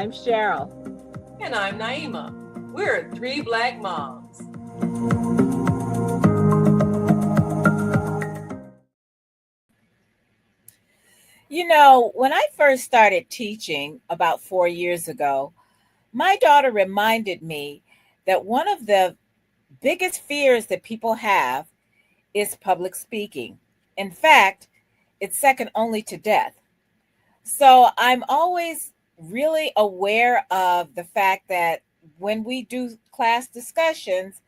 I'm Cheryl. And I'm Naima. We're three Black moms. You know, when I first started teaching about 4 years ago, my daughter reminded me that one of the biggest fears that people have is public speaking. In fact, it's second only to death. So I'm always really aware of the fact that when we do class discussions,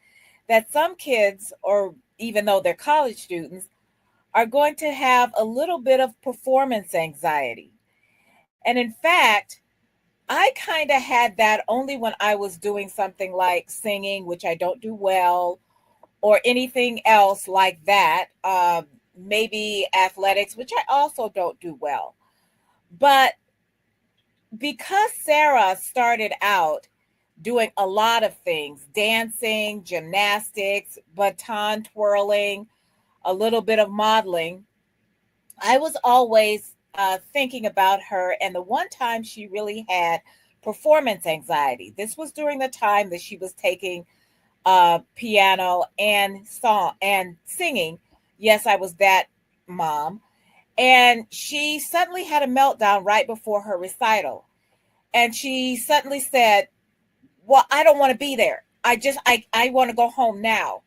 that some kids, or even though they're college students, are going to have a little bit of performance anxiety. And in fact, I kind of had that only when I was doing something like singing, which I don't do well, or anything else like that. Maybe athletics, which I also don't do well. But because Sarah started out doing a lot of things, dancing, gymnastics, baton twirling, a little bit of modeling, I was always thinking about her. And the one time she really had performance anxiety, this was during the time that she was taking piano and song and singing. Yes, I was that mom. And she suddenly had a meltdown right before her recital. And she suddenly said, well, I don't want to be there. I want to go home now.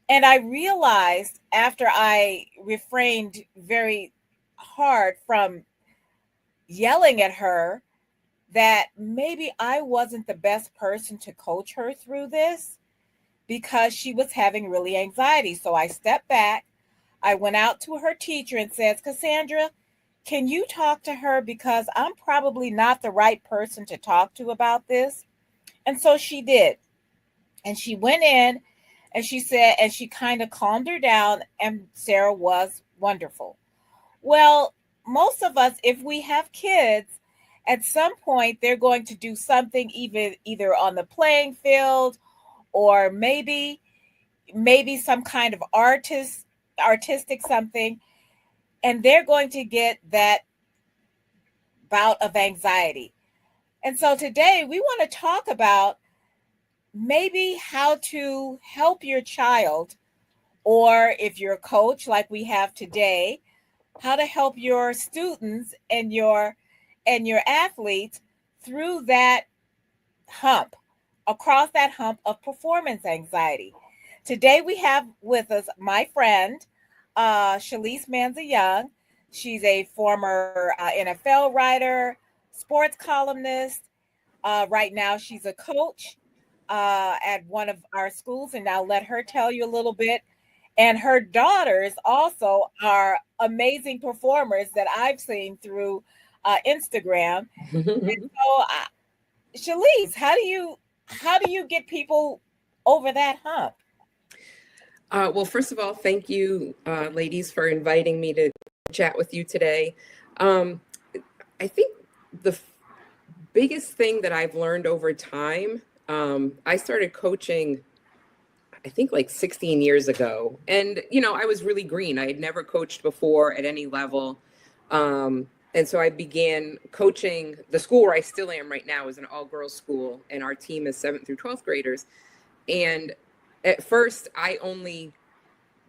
And I realized after I refrained very hard from yelling at her that maybe I wasn't the best person to coach her through this because she was having really anxiety. So I stepped back. I went out to her teacher and said, Cassandra, can you talk to her? Because I'm probably not the right person to talk to about this. And so she did. And she went in and she said, and she kind of calmed her down, and Sarah was wonderful. Well, most of us, if we have kids, at some point they're going to do something either on the playing field or maybe some kind of artistic something, and they're going to get that bout of anxiety. And so today we want to talk about maybe how to help your child, or if you're a coach like we have today, how to help your students and your athletes through that hump, across that hump of performance anxiety. Today we have with us my friend, Shalise Manza Young. She's a former NFL writer, sports columnist. Right now she's a coach at one of our schools, and I'll let her tell you a little bit. And her daughters also are amazing performers that I've seen through Instagram. And so, Shalise, how do you get people over that hump? Well, first of all, thank you, ladies, for inviting me to chat with you today. Um, I think the biggest thing that I've learned over time, I started coaching, I think like 16 years ago. And, I was really green. I had never coached before at any level. And so I began coaching. The school where I still am right now is an all-girls school, and our team is 7th through 12th graders. And at first, I only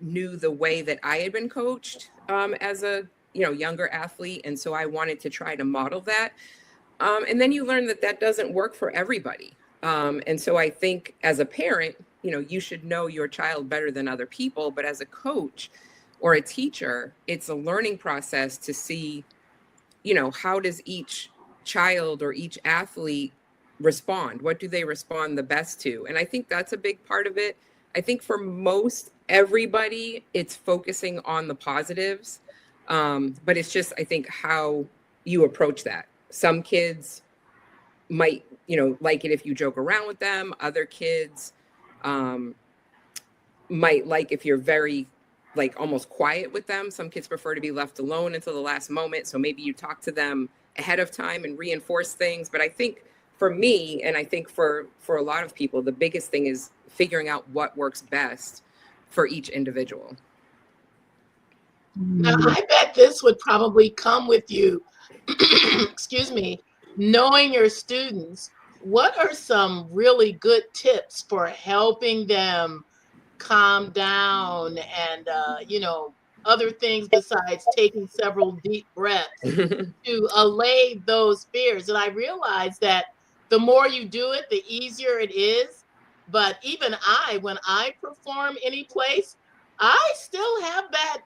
knew the way that I had been coached as a younger athlete, and so I wanted to try to model that. And then you learn that that doesn't work for everybody. And so I think as a parent, you should know your child better than other people. But as a coach or a teacher, it's a learning process to see, how does each child or each athlete respond? What do they respond the best to? And I think that's a big part of it. I think for most everybody, it's focusing on the positives. But it's just, I think, how you approach that. Some kids might, like it if you joke around with them. Other kids might like if you're very, like, almost quiet with them. Some kids prefer to be left alone until the last moment. So maybe you talk to them ahead of time and reinforce things. But I think for me, and I think for a lot of people, the biggest thing is figuring out what works best for each individual. Now, I bet this would probably come with you, excuse me, knowing your students, what are some really good tips for helping them calm down and, other things besides taking several deep breaths to allay those fears? And I realized that the more you do it, the easier it is. But even when I perform any place, I still have that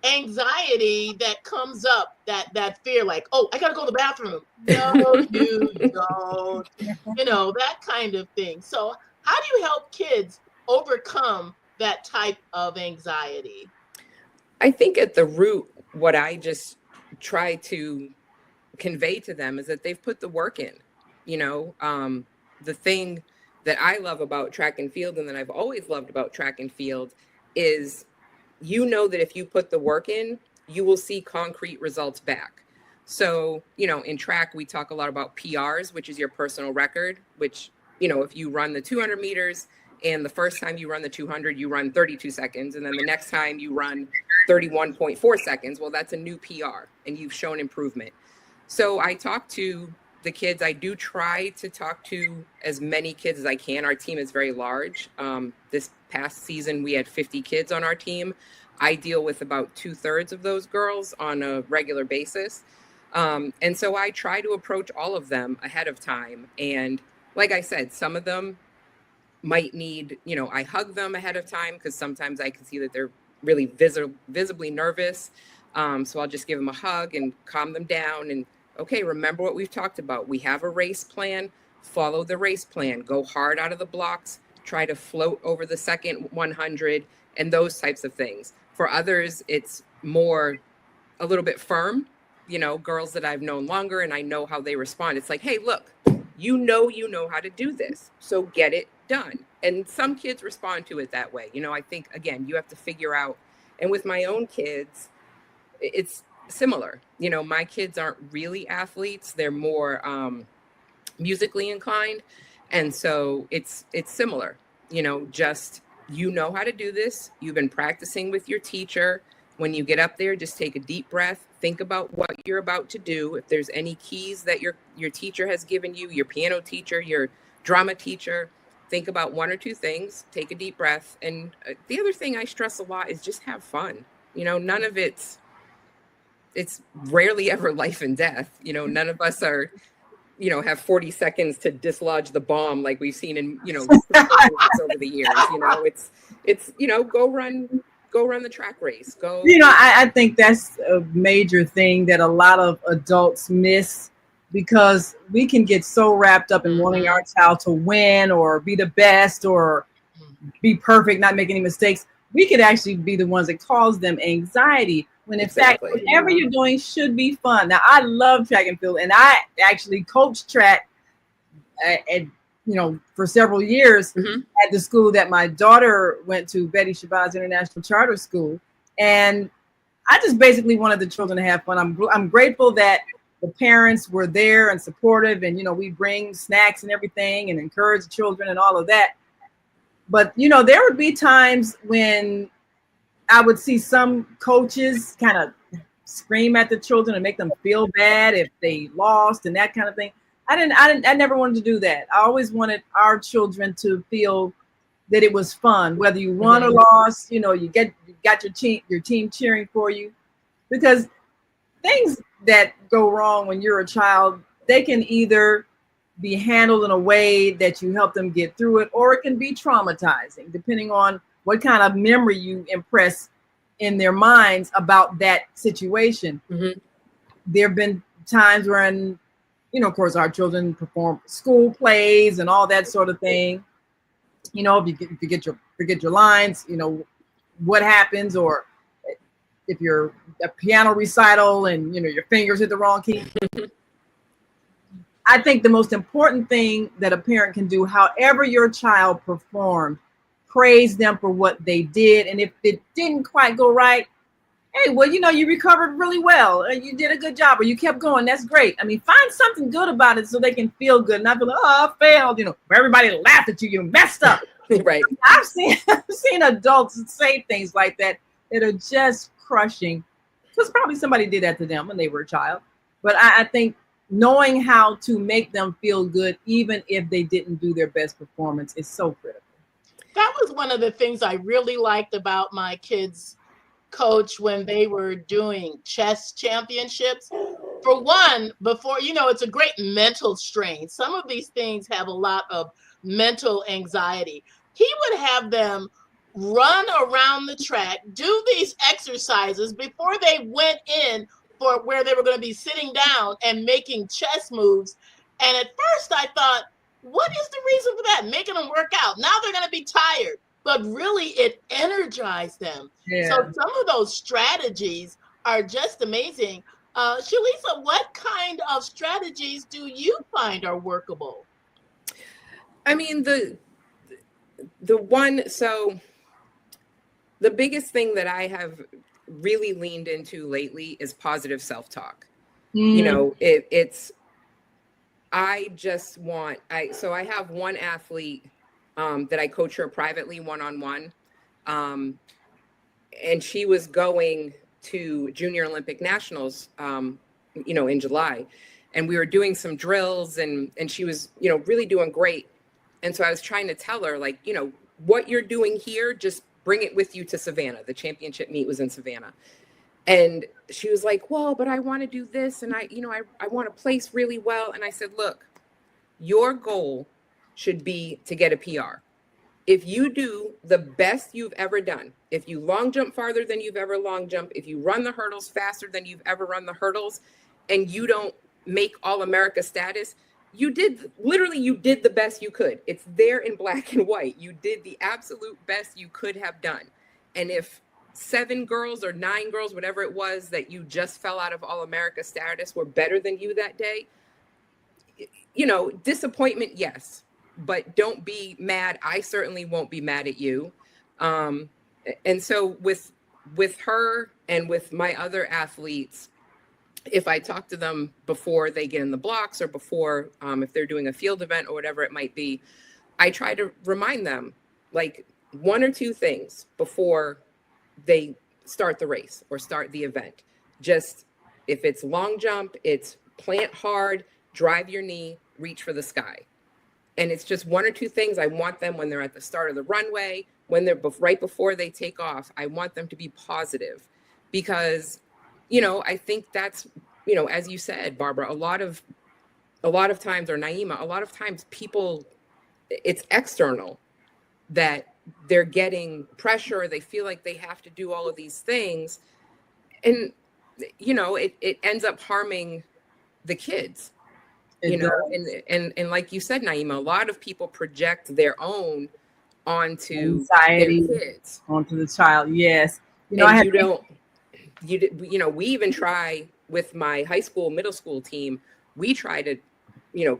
anxiety that comes up, that fear, like, oh, I gotta go to the bathroom. No, you don't. That kind of thing. So how do you help kids overcome that type of anxiety? I think at the root, what I just try to convey to them is that they've put the work in. The thing that I love about track and field, and that I've always loved about track and field, is that if you put the work in, you will see concrete results back. So, in track, we talk a lot about PRs, which is your personal record, which, if you run the 200 meters and the first time you run the 200, you run 32 seconds. And then the next time you run 31.4 seconds. Well, that's a new PR and you've shown improvement. So I talk to the kids. I do try to talk to as many kids as I can. Our team is very large. This past season, we had 50 kids on our team. I deal with about 2/3 of those girls on a regular basis. And so I try to approach all of them ahead of time. And like I said, some of them might need, I hug them ahead of time because sometimes I can see that they're really visibly nervous. So I'll just give them a hug and calm them down. And okay, remember what we've talked about. We have a race plan. Follow the race plan. Go hard out of the blocks. Try to float over the second 100 and those types of things. For others, it's more a little bit firm. Girls that I've known longer and I know how they respond. It's like, hey, look, you know how to do this. So get it done. And some kids respond to it that way. I think, again, you have to figure out. And with my own kids, it's similar. My kids aren't really athletes. They're more musically inclined. And so it's similar, just, how to do this. You've been practicing with your teacher. When you get up there, just take a deep breath. Think about what you're about to do. If there's any keys that your teacher has given you, your piano teacher, your drama teacher, think about one or two things, take a deep breath. And the other thing I stress a lot is just have fun. None of it's rarely ever life and death. None of us are, have 40 seconds to dislodge the bomb like we've seen in, over the years. It's go run the track race. I think that's a major thing that a lot of adults miss, because we can get so wrapped up in wanting our child to win or be the best or be perfect, not make any mistakes. We could actually be the ones that cause them anxiety, when in fact, whatever you're doing should be fun. Now, I love track and field, and I actually coached track for several years at the school that my daughter went to, Betty Shabazz International Charter School. And I just basically wanted the children to have fun. I'm grateful that the parents were there and supportive, and, we bring snacks and everything and encourage the children and all of that. But, there would be times when I would see some coaches kind of scream at the children and make them feel bad if they lost and that kind of thing. I never wanted to do that. I always wanted our children to feel that it was fun, whether you won or lost. You got your team cheering for you, because things that go wrong when you're a child, they can either be handled in a way that you help them get through it, or it can be traumatizing, depending on what kind of memory you impress in their minds about that situation. There have been times when, of course, our children perform school plays and all that sort of thing. If you forget your lines, what happens, or if you're a piano recital and your fingers hit the wrong key. I think the most important thing that a parent can do, however your child performed, praise them for what they did. And if it didn't quite go right, hey, well, you recovered really well. You did a good job, or you kept going. That's great. I mean, find something good about it so they can feel good, not be like, oh, I failed. Everybody laughed at you. You messed up. Right. I've seen adults say things like that are just crushing, because probably somebody did that to them when they were a child. But I think knowing how to make them feel good, even if they didn't do their best performance, is so critical. That was one of the things I really liked about my kids' coach when they were doing chess championships. For one, before, it's a great mental strain. Some of these things have a lot of mental anxiety. He would have them run around the track, do these exercises before they went in for where they were going to be sitting down and making chess moves. And at first I thought, what is the reason for that? Making them work out. Now they're going to be tired. But really, it energized them. So Yeah. some of those strategies are just amazing. Shalisa, what kind of strategies do you find are workable? I mean, the biggest thing that I have really leaned into lately is positive self-talk. You know, I just want, I have one athlete that I coach her privately one-on-one. And she was going to Junior Olympic Nationals, in July. And we were doing some drills and she was, really doing great. And so I was trying to tell her, like, what you're doing here, just bring it with you to Savannah. The championship meet was in Savannah. And she was like, well, but I want to do this. And I want to place really well. And I said, look, your goal should be to get a PR. If you do the best you've ever done, if you long jump farther than you've ever long jumped, if you run the hurdles faster than you've ever run the hurdles, and you don't make All-America status, you did the best you could. It's there in black and white. You did the absolute best you could have done. And if 7 girls or 9 girls, whatever it was, that you just fell out of All-America status were better than you that day, disappointment, yes, but don't be mad. I certainly won't be mad at you. And so with her and with my other athletes, if I talk to them before they get in the blocks or before, if they're doing a field event or whatever it might be, I try to remind them like 1 or 2 things before they start the race or start the event. Just if it's long jump, it's plant hard, drive your knee, reach for the sky. And it's just 1 or 2 things I want them when they're at the start of the runway, when they're right before they take off. I want them to be positive because, I think that's, as you said, Barbara, a lot of times, or Naima, a lot of times people, it's external that they're getting pressure. They feel like they have to do all of these things. And, it ends up harming the kids. And like you said, Naima, a lot of people project their own onto anxiety, their kids, onto the child. Yes, we even try with my high school, middle school team. We try to,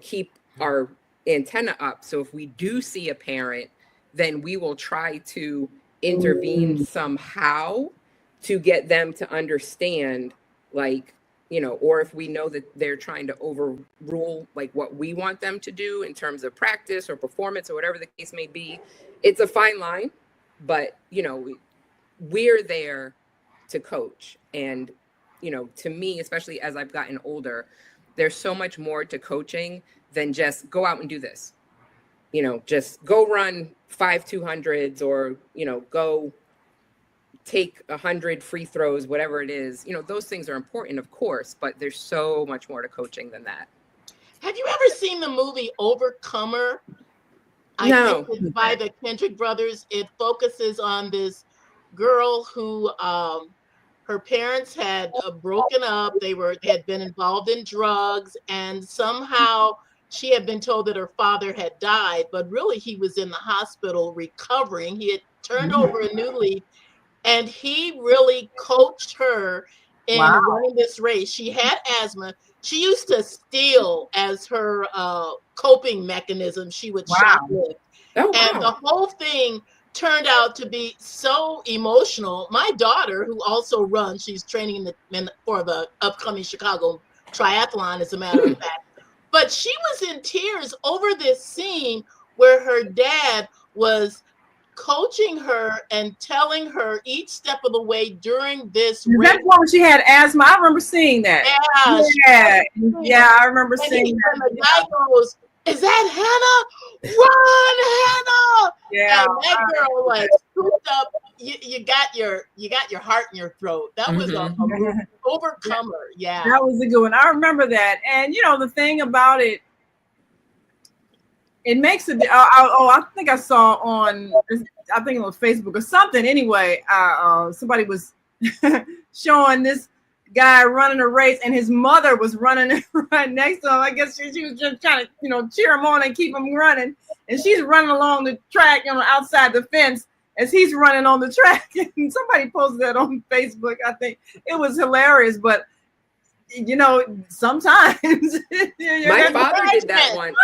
keep our antenna up. So if we do see a parent, then we will try to intervene somehow to get them to understand, like, or if we know that they're trying to overrule like what we want them to do in terms of practice or performance or whatever the case may be. It's a fine line, but we're there to coach. And to me, especially as I've gotten older, there's so much more to coaching than just go out and do this. Just go run 5 200s or go take 100 free throws, whatever it is. Those things are important, of course, but there's so much more to coaching than that. Have you ever seen the movie Overcomer? No. I think it's by the Kendrick brothers. It focuses on this girl who her parents had broken up. They had been involved in drugs, and somehow she had been told that her father had died, but really he was in the hospital recovering. He had turned over a new leaf. And he really coached her in running this race. She had asthma. She used to steal as her coping mechanism. She would shoplift. Oh, wow. And the whole thing turned out to be so emotional. My daughter, who also runs, she's training for the upcoming Chicago triathlon, as a matter of fact. But she was in tears over this scene where her dad was coaching her and telling her each step of the way during this race. That's when she had asthma. I remember seeing that. Yeah, I remember seeing that. And the guy goes, "Is that Hannah? Run, Hannah!" Yeah, and that girl like scooped up. You got your heart in your throat. That was a overcomer. Yeah, that was a good one. I remember that. And the thing about it, it makes it. I think I saw on. I think it was Facebook or something. Anyway, somebody was showing this guy running a race, and his mother was running right next to him. I guess she was just trying to, cheer him on and keep him running. And she's running along the track, outside the fence as he's running on the track. And somebody posted that on Facebook. I think it was hilarious, but sometimes my father did that once.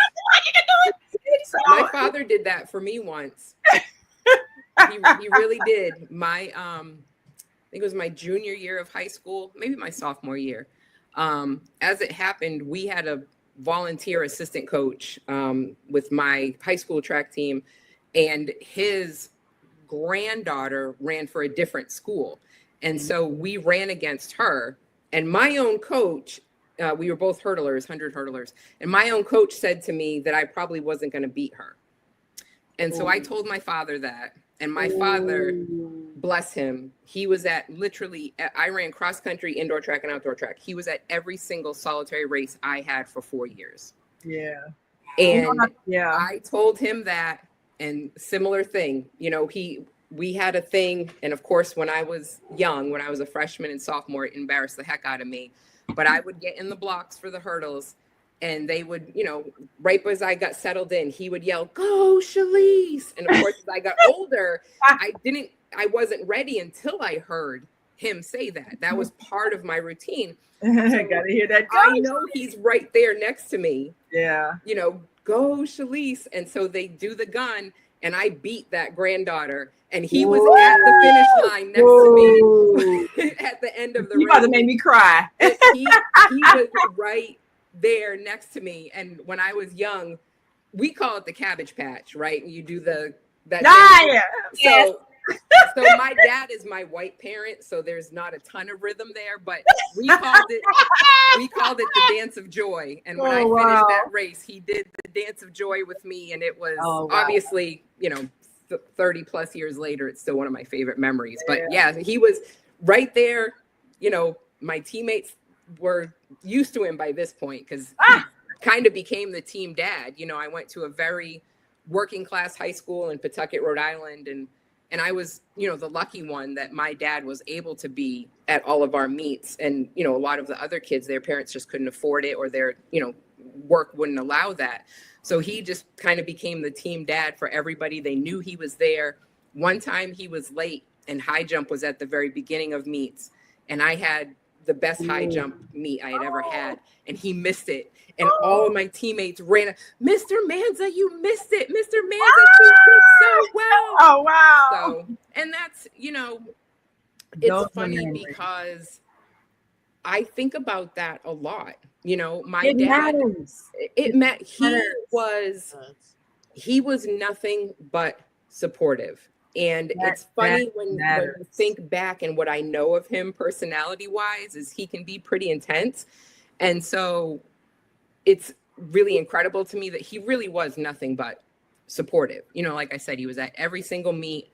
My father did that for me once. He really did. I think it was my junior year of high school, maybe my sophomore year. As it happened, we had a volunteer assistant coach with my high school track team, and his granddaughter ran for a different school. And so we ran against her. And my own coach, we were both hurdlers, 100 hurdlers. And my own coach said to me that I probably wasn't going to beat her. And so I told my father that. And my father, bless him, he was at I ran cross country, indoor track, and outdoor track. He was at every single solitary race I had for 4 years. Yeah. And I told him that, and similar thing, we had a thing. And of course, when I was young, when I was a freshman and sophomore, it embarrassed the heck out of me. But I would get in the blocks for the hurdles, and they would, right as I got settled in, he would yell, "Go, Shalise!" And of course, as I got older, I wasn't ready until I heard him say that. That was part of my routine. So, gotta hear that. I know he's right there next to me. Yeah. Go, Shalise. And so they do the gun, and I beat that granddaughter. And he was at the finish line next to me at the end of the race. You about to make me cry. He was right there next to me. And when I was young, we call it the cabbage patch, right? You do that. So my dad is my white parent, so there's not a ton of rhythm there, but we called it the dance of joy. And when I finished that race, he did the dance of joy with me, and it was obviously, 30 plus years later, it's still one of my favorite memories. But yeah, he was right there. My teammates were used to him by this point because he kind of became the team dad. I went to a very working class high school in Pawtucket, Rhode Island, and I was, the lucky one that my dad was able to be at all of our meets. And, a lot of the other kids, their parents just couldn't afford it, or their, work wouldn't allow that. So he just kind of became the team dad for everybody. They knew he was there. One time he was late, and high jump was at the very beginning of meets. And I had the best high jump meet I had ever had. And he missed it. And all of my teammates ran, "Mr. Manza, you missed it. Mr. Manza, you did so well." Oh, wow. So, and that's, it's funny because I think about that a lot. My dad, he was nothing but supportive. And it's funny when you think back, and what I know of him personality wise is he can be pretty intense. And so it's really incredible to me that he really was nothing but supportive. Like I said, he was at every single meet.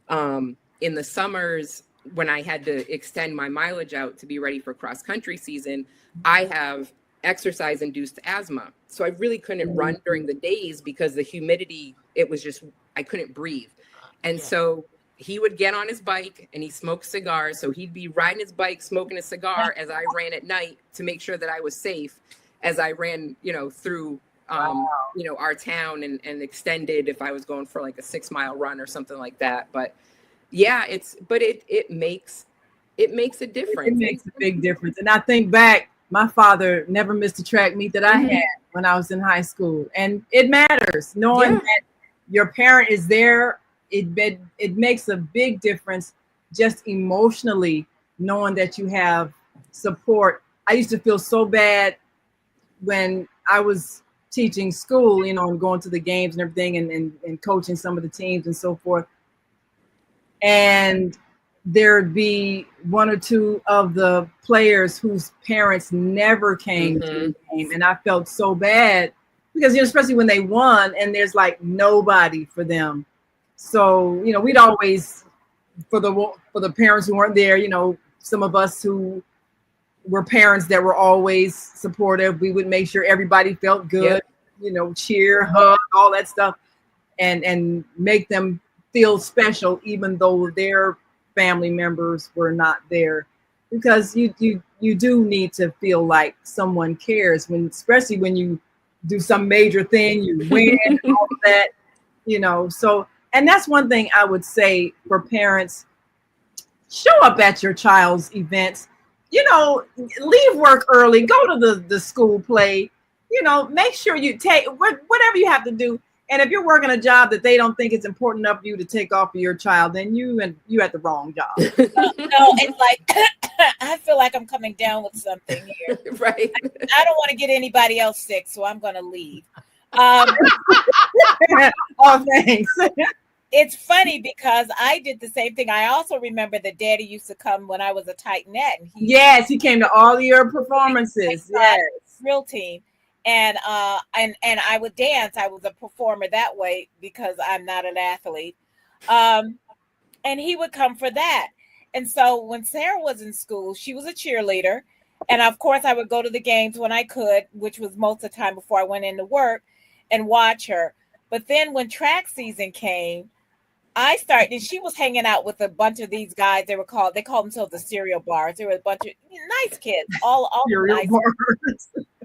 In the summers, when I had to extend my mileage out to be ready for cross country season, I have exercise induced asthma. So I really couldn't run during the days because the humidity, I couldn't breathe. And so he would get on his bike and he smoked cigars. So he'd be riding his bike, smoking a cigar as I ran at night to make sure that I was safe as I ran, through, our town and extended if I was going for like a 6-mile run or something like that. But yeah, it makes a difference. It makes a big difference. And I think back, my father never missed a track meet that I had when I was in high school. And it matters knowing that your parent is there. It makes a big difference just emotionally knowing that you have support. I used to feel so bad when I was teaching school, and going to the games and everything and coaching some of the teams and so forth. and there'd be one or two of the players whose parents never came to the game, and I felt so bad because, especially when they won, and there's like nobody for them. So we'd always, for the parents who weren't there, some of us who were parents that were always supportive, we would make sure everybody felt good. Cheer, hug, all that stuff, and make them feel special, even though their family members were not there, because you do need to feel like someone cares, especially when you do some major thing, you win, all of that, So, and that's one thing I would say for parents: show up at your child's events. Leave work early, go to the school play. Make sure you take whatever you have to do. And if you're working a job that they don't think it's important enough for you to take off for your child, then you at the wrong job. No, it's like I feel like I'm coming down with something here. Right. I don't want to get anybody else sick, so I'm going to leave. Oh, thanks. It's funny because I did the same thing. I also remember that Daddy used to come when I was a tight net. And he came to all your performances. Yes, real team. And I would dance. I was a performer that way because I'm not an athlete. And he would come for that. And so when Sarah was in school, she was a cheerleader. And of course, I would go to the games when I could, which was most of the time before I went into work, and watch her. But then when track season came, I started, and she was hanging out with a bunch of these guys. They called themselves the cereal bars. There were a bunch of nice kids, all nice.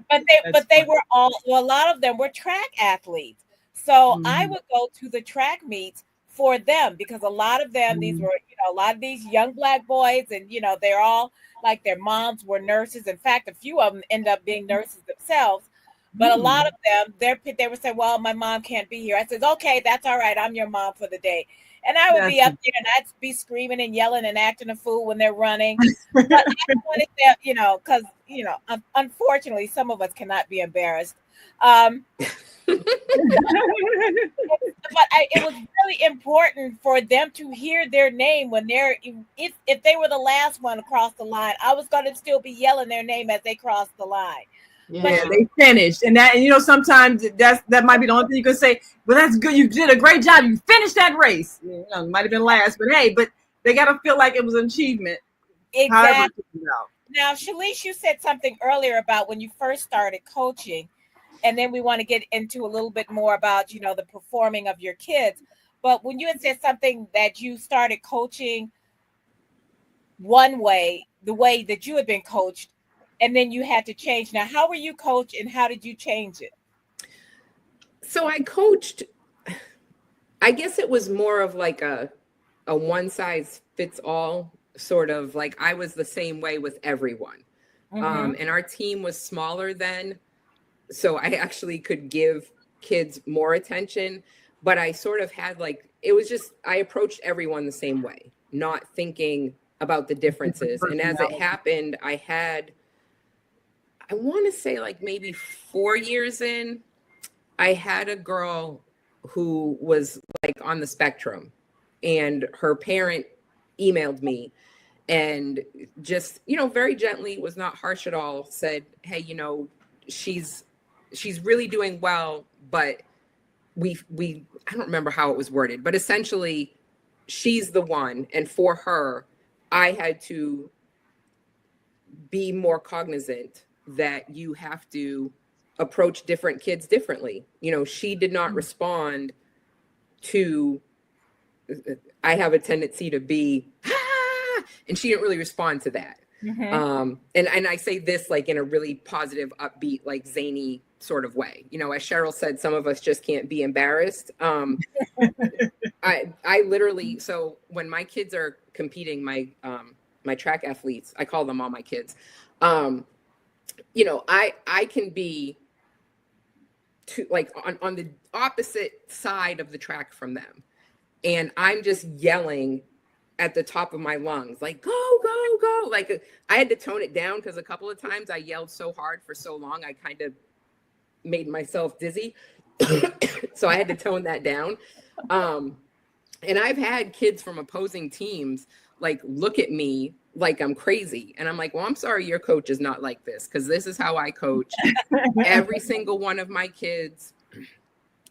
But they were a lot of them were track athletes. So I would go to the track meets for them because a lot of them, these were, a lot of these young Black boys, and they're all like, their moms were nurses. In fact, a few of them end up being nurses themselves. But a lot of them, they would say, well, my mom can't be here. I said, okay, that's all right. I'm your mom for the day. And I would be up there and I'd be screaming and yelling and acting a fool when they're running. But I wanted them, because, unfortunately, some of us cannot be embarrassed. But it was really important for them to hear their name when if they were the last one across the line, I was going to still be yelling their name as they crossed the line. Yeah, they finished, and sometimes that might be the only thing you can say. But that's good. You did a great job. You finished that race. It might have been last, but hey, they got to feel like it was an achievement. Exactly. Now, Shalice, you said something earlier about when you first started coaching, and then we want to get into a little bit more about the performing of your kids. But when you had said something that you started coaching one way, the way that you had been coached, and then you had to change. Now, how were you coached and how did you change it? So I coached, I guess it was more of like a one size fits all sort of, like I was the same way with everyone. And our team was smaller then. So I actually could give kids more attention, but I sort of had I approached everyone the same way, not thinking about the differences. And as it happened, I want to say maybe 4 years in, I had a girl who was on the spectrum, and her parent emailed me and just, very gently, was not harsh at all, said, hey, she's really doing well, but we I don't remember how it was worded, but essentially she's the one. And for her, I had to be more cognizant that you have to approach different kids differently. She did not respond to, I have a tendency to be, and she didn't really respond to that. And I say this in a really positive, upbeat, zany sort of way. As Cheryl said, some of us just can't be embarrassed. I literally, so when my kids are competing, my track athletes, I call them all my kids. I can be on the opposite side of the track from them. And I'm just yelling at the top of my lungs, go, go, go. I had to tone it down because a couple of times I yelled so hard for so long, I kind of made myself dizzy. So I had to tone that down. And I've had kids from opposing teams like look at me like I'm crazy. And I'm like, well, I'm sorry, your coach is not like this, because this is how I coach. Every single one of my kids,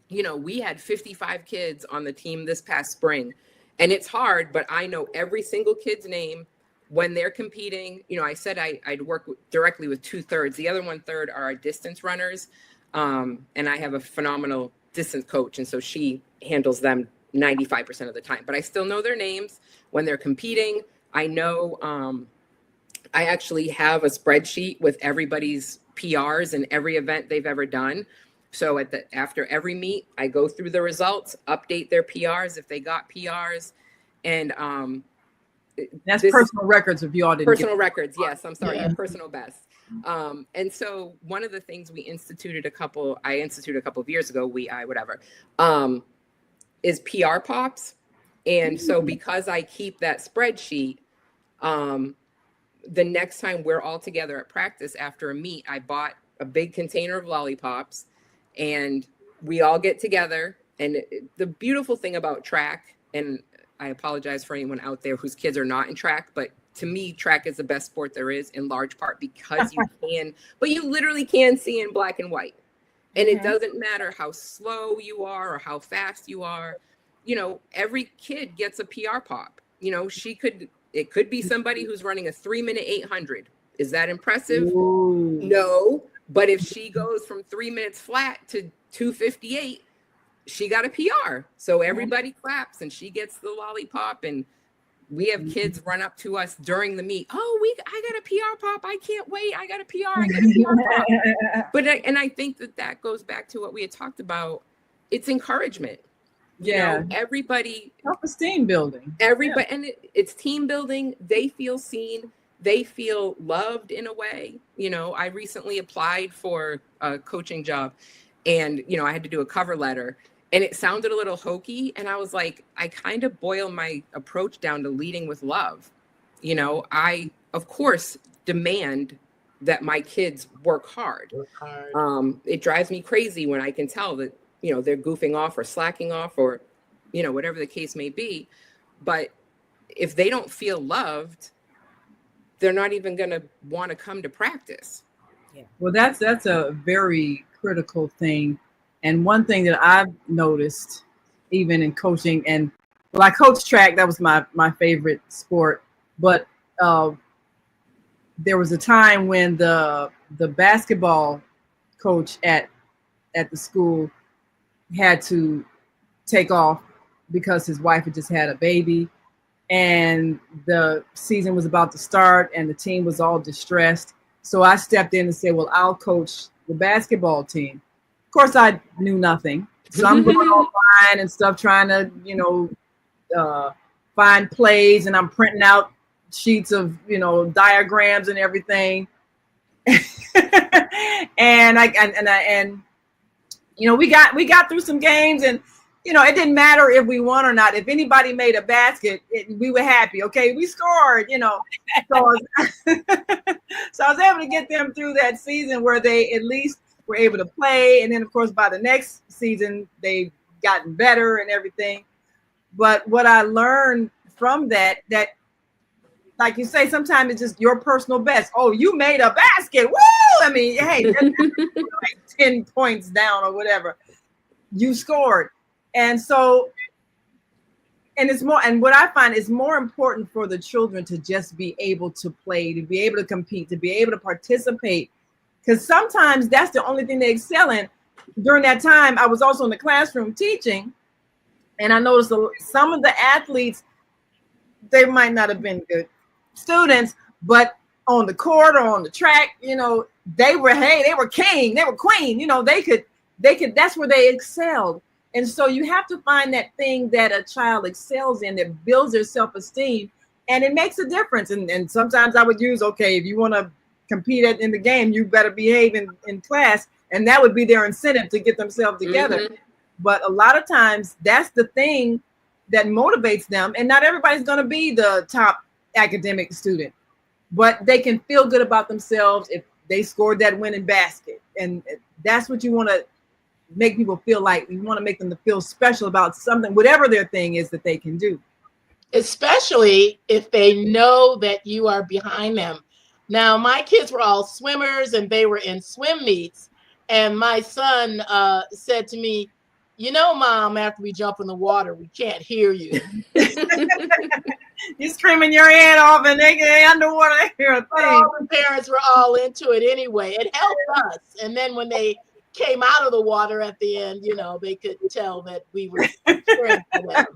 you know, we had 55 kids on the team this past spring. And it's hard, but I know every single kid's name when they're competing. You know, I said I'd work directly with 2/3. The other 1/3 are our distance runners. And I have a phenomenal distance coach. And so she handles them 95% of the time. But I still know their names when they're competing. I know I actually have a spreadsheet with everybody's PRs and every event they've ever done. So after every meet, I go through the results, update their PRs if they got PRs, and That's personal records if you all didn't personal records. Yes, I'm sorry, Yeah. your personal best. And so one of the things I instituted a couple of years ago, is PR pops. And so because I keep that spreadsheet, the next time we're all together at practice after a meet, I bought a big container of lollipops and we all get together. And the beautiful thing about track, and I apologize for anyone out there whose kids are not in track, but to me, track is the best sport there is, in large part because you literally can see in black and white. And it doesn't matter how slow you are or how fast you are. You know, every kid gets a PR pop. You know, it could be somebody who's running a 3-minute 800. Is that impressive? Ooh. No. But if she goes from 3 minutes flat to 2:58, she got a PR. So everybody claps and she gets the lollipop. And we have kids run up to us during the meet. Oh, I got a PR pop. I can't wait. I got a PR. I got a PR pop. But I think that goes back to what we had talked about. It's encouragement. You know, everybody, self-esteem building. Everybody, and it's team building. They feel seen. They feel loved in a way. You know, I recently applied for a coaching job, and you know, I had to do a cover letter. And it sounded a little hokey. And I was like, I kind of boil my approach down to leading with love. You know, I, of course, demand that my kids work hard. It drives me crazy when I can tell that, you know, they're goofing off or slacking off or, you know, whatever the case may be. But if they don't feel loved, they're not even going to want to come to practice. Yeah. Well, that's a very critical thing. And one thing that I've noticed, even in coaching, and well, I coached track. That was my favorite sport. But there was a time when the basketball coach at the school had to take off because his wife had just had a baby, and the season was about to start, and the team was all distressed. So I stepped in and said, "Well, I'll coach the basketball team." Of course, I knew nothing. So I'm going online and stuff, trying to, you know, find plays, and I'm printing out sheets of, you know, diagrams and everything. and you know, we got through some games, and you know, it didn't matter if we won or not. If anybody made a basket, we were happy. Okay, we scored, you know. So, so I was able to get them through that season where they at least were able to play. And then, of course, by the next season, they've gotten better and everything. But what I learned from that, like you say, sometimes it's just your personal best. Oh, you made a basket. Woo! I mean, hey, that's like 10 points down or whatever. You scored. And so, and it's more, and what I find is more important for the children to just be able to play, to be able to compete, to be able to participate. Because sometimes that's the only thing they excel in. During that time, I was also in the classroom teaching, and I noticed some of the athletes, they might not have been good students, but on the court or on the track, you know, they were king, they were queen, you know, they could, that's where they excelled. And so you have to find that thing that a child excels in that builds their self-esteem, and it makes a difference. And sometimes I would use, okay, if you want to compete in the game, you better behave in class, and that would be their incentive to get themselves together. Mm-hmm. But a lot of times that's the thing that motivates them, and not everybody's going to be the top academic student, but they can feel good about themselves if they scored that winning basket. And that's what you want to make people feel like you want to make them to feel special about something, whatever their thing is that they can do. Especially if they know that you are behind them. Now, my kids were all swimmers and they were in swim meets. And my son said to me, you know, Mom, after we jump in the water, we can't hear you. You're screaming your head off and they underwater, they hear a But thing. all the parents were all into it anyway. It helped us. And then when they came out of the water at the end, you know, they could tell that we were cheering for them.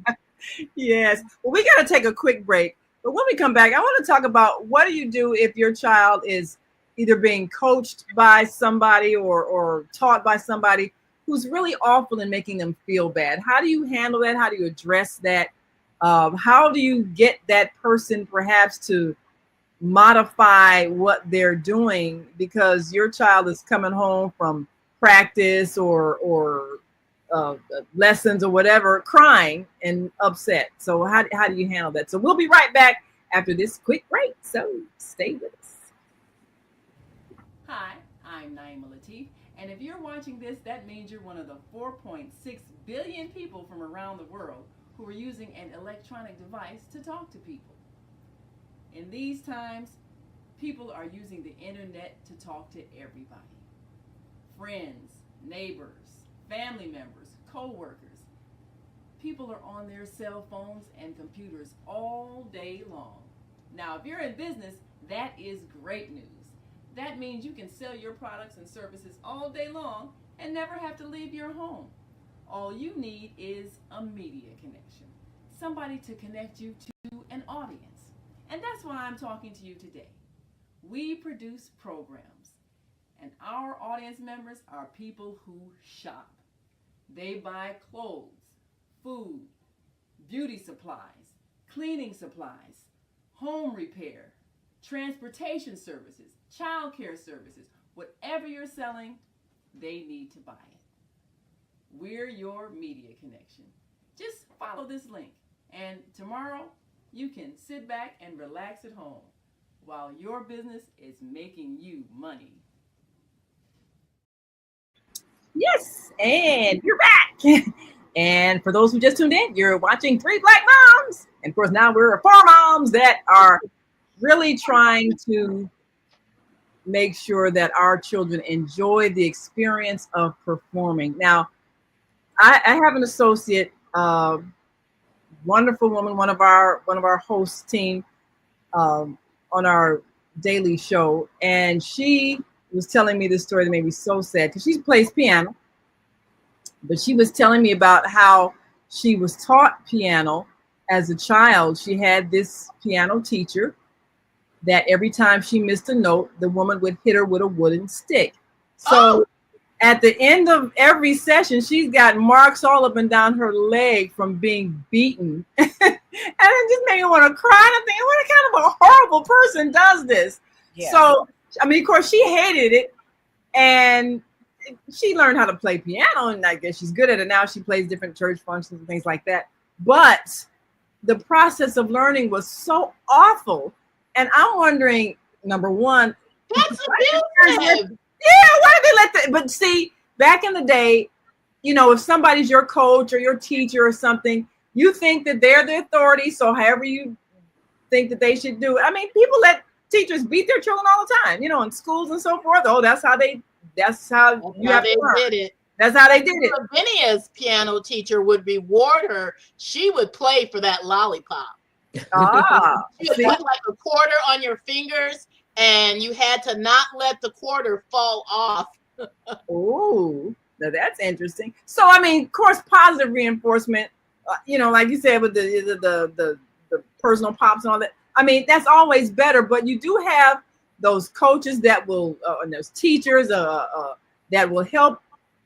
Yes. Well, we got to take a quick break. But when we come back, I want to talk about what do you do if your child is either being coached by somebody or taught by somebody who's really awful and making them feel bad. How do you handle that? How do you address that? How do you get that person perhaps to modify what they're doing because your child is coming home from practice or lessons or whatever, crying and upset? So how do you handle that? So we'll be right back after this quick break. So stay with us. Hi, I'm Naima Latif, and if you're watching this, that means you're one of the 4.6 billion people from around the world who are using an electronic device to talk to people. In these times, people are using the internet to talk to everybody. Friends, neighbors, family members, co-workers. People are on their cell phones and computers all day long. Now, if you're in business, that is great news. That means you can sell your products and services all day long and never have to leave your home. All you need is a media connection, somebody to connect you to an audience. And that's why I'm talking to you today. We produce programs, and our audience members are people who shop. They buy clothes, food, beauty supplies, cleaning supplies, home repair, transportation services, child care services. Whatever you're selling, they need to buy it. We're your media connection. Just follow this link, and tomorrow you can sit back and relax at home while your business is making you money. Yes, and you're back. And for those who just tuned in, you're watching Three Black Moms. And of course, now we're four moms that are really trying to make sure that our children enjoy the experience of performing. Now, I have an associate, wonderful woman, one of our host team on our daily show, and she was telling me this story that made me so sad because she plays piano, but she was telling me about how she was taught piano as a child. She had this piano teacher that every time she missed a note, the woman would hit her with a wooden stick. So at the end of every session, she's got marks all up and down her leg from being beaten. And it just made me want to cry. And I'm thinking, what kind of a horrible person does this? Yeah. So, I mean, of course, she hated it. And she learned how to play piano, and I guess she's good at it now. She plays different church functions and things like that. But the process of learning was so awful. And I'm wondering, number one, that's abusive. Yeah, why did they let that? But see, back in the day, you know, if somebody's your coach or your teacher or something, you think that they're the authority. So however you think that they should do it. I mean, people let teachers beat their children all the time, you know, in schools and so forth. Oh, that's how they did it. That's how they did it. Lavinia's piano teacher would reward her. She would play for that lollipop. She would put like a quarter on your fingers, and you had to not let the quarter fall off. Oh, now that's interesting. So, I mean, of course, positive reinforcement, you know, like you said, with the personal pops and all that. I mean, that's always better, but you do have those coaches that will, and those teachers that will help,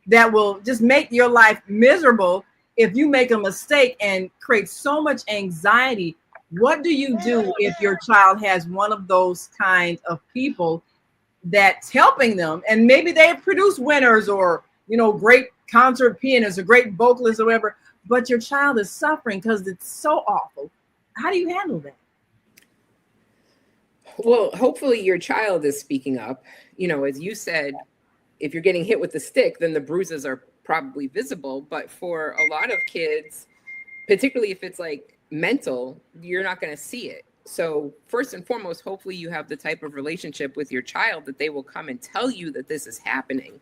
that will just make your life miserable if you make a mistake and create so much anxiety. What do you do if your child has one of those kind of people that's helping them, and maybe they produce winners or, you know, great concert pianists or great vocalists or whatever, but your child is suffering because it's so awful? How do you handle that? Well, hopefully your child is speaking up. You know, as you said, if you're getting hit with the stick, then the bruises are probably visible, but for a lot of kids, particularly if it's like mental, you're not going to see it. So first and foremost, hopefully you have the type of relationship with your child that they will come and tell you that this is happening,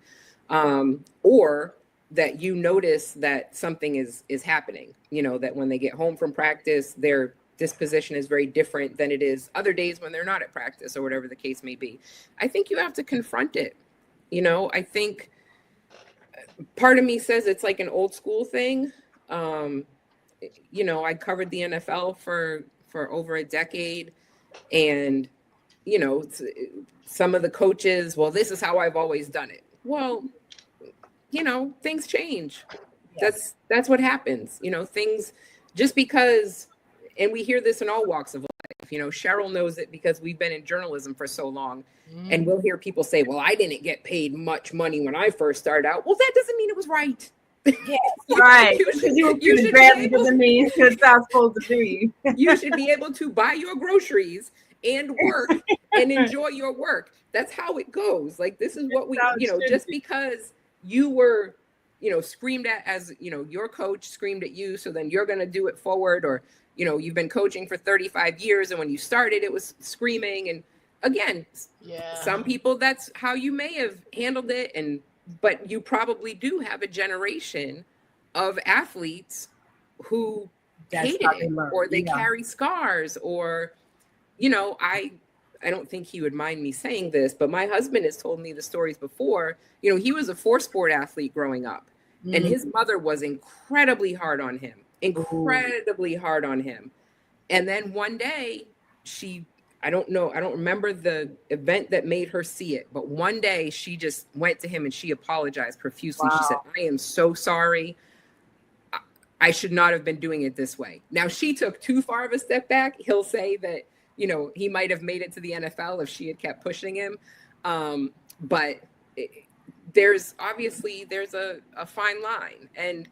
or that you notice that something is happening. You know, that when they get home from practice, their disposition is very different than it is other days when they're not at practice or whatever the case may be. I think you have to confront it. You know, I think part of me says it's like an old school thing. Um, you know, I covered the NFL for over a decade, and you know, some of the coaches, well, this is how I've always done it. Well, you know, things change. Yes. That's what happens. You know, things just because, and we hear this in all walks of life. You know, Cheryl knows it because we've been in journalism for so long. And we'll hear people say, well, I didn't get paid much money when I first started out. Well, that doesn't mean it was right. Yes. Right. You should, You you should should badly be able, doesn't mean it's how it's supposed to be. you should be able to buy your groceries and work and enjoy your work. That's how it goes. Like, this is what we, How it you know, should just be. because you were, you know, screamed at as, you know, your coach screamed at you, so then you're going to do it forward. Or, you know, you've been coaching for 35 years and when you started, it was screaming. And again, Yeah. some people, that's how you may have handled it. And, but you probably do have a generation of athletes who That's hated how they it, learn. or they Yeah. carry scars, or, you know, I don't think he would mind me saying this, but my husband has told me the stories before. You know, he was a 4-sport athlete growing up, and his mother was incredibly hard on him, incredibly hard on him. And then one day I don't know, I don't remember the event that made her see it, but one day she just went to him and she apologized profusely. She said, Wow. I am so sorry. I should not have been doing it this way. Now, she took too far of a step back. He'll say that, you know, he might have made it to the NFL if she had kept pushing him. But there's a fine line. And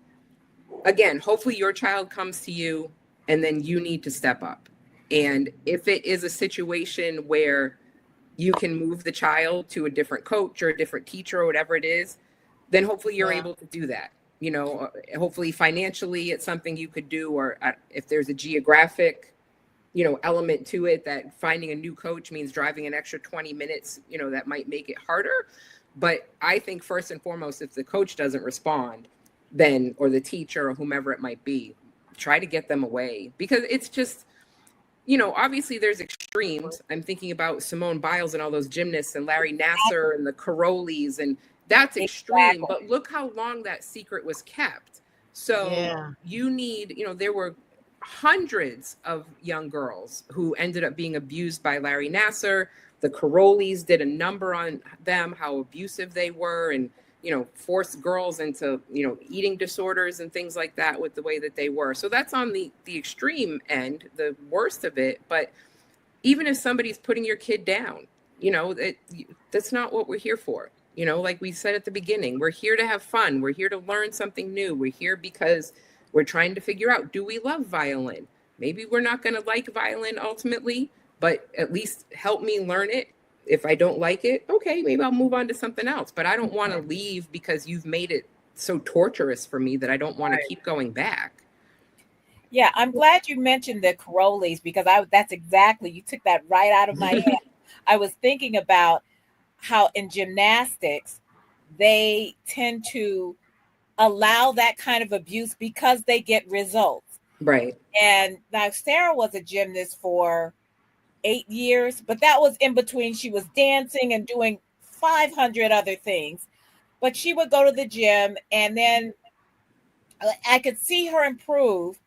again, hopefully your child comes to you and then you need to step up. And if it is a situation where you can move the child to a different coach or a different teacher or whatever it is, then hopefully you're able to do that. You know, hopefully financially it's something you could do, or if there's a geographic, you know, element to it, that finding a new coach means driving an extra 20 minutes, you know, that might make it harder. But I think first and foremost, if the coach doesn't respond, then, or the teacher or whomever it might be, try to get them away, because it's just, you know, obviously there's extremes. I'm thinking about Simone Biles and all those gymnasts, and Larry Nassar and the Karolis, and that's extreme. Exactly. But look how long that secret was kept. So you need, you know, there were hundreds of young girls who ended up being abused by Larry Nassar. The Karolis did a number on them, how abusive they were, and, you know, forced girls into, you know, eating disorders and things like that with the way that they were. So that's on the extreme end, the worst of it. But even if somebody's putting your kid down, you know, that's not what we're here for. You know, like we said at the beginning, we're here to have fun. We're here to learn something new. We're here because we're trying to figure out, do we love violin? Maybe we're not going to like violin ultimately, but at least help me learn it. If I don't like it, okay, maybe I'll move on to something else. But I don't want to leave because you've made it so torturous for me that I don't want to keep going back. Yeah, I'm glad you mentioned the Carolis, because that's exactly, you took that right out of my head. I was thinking about how in gymnastics they tend to allow that kind of abuse because they get results. Right. And now Sarah was a gymnast for 8 years, but that was in between. She was dancing and doing 500 other things. But she would go to the gym, and then I could see her improve.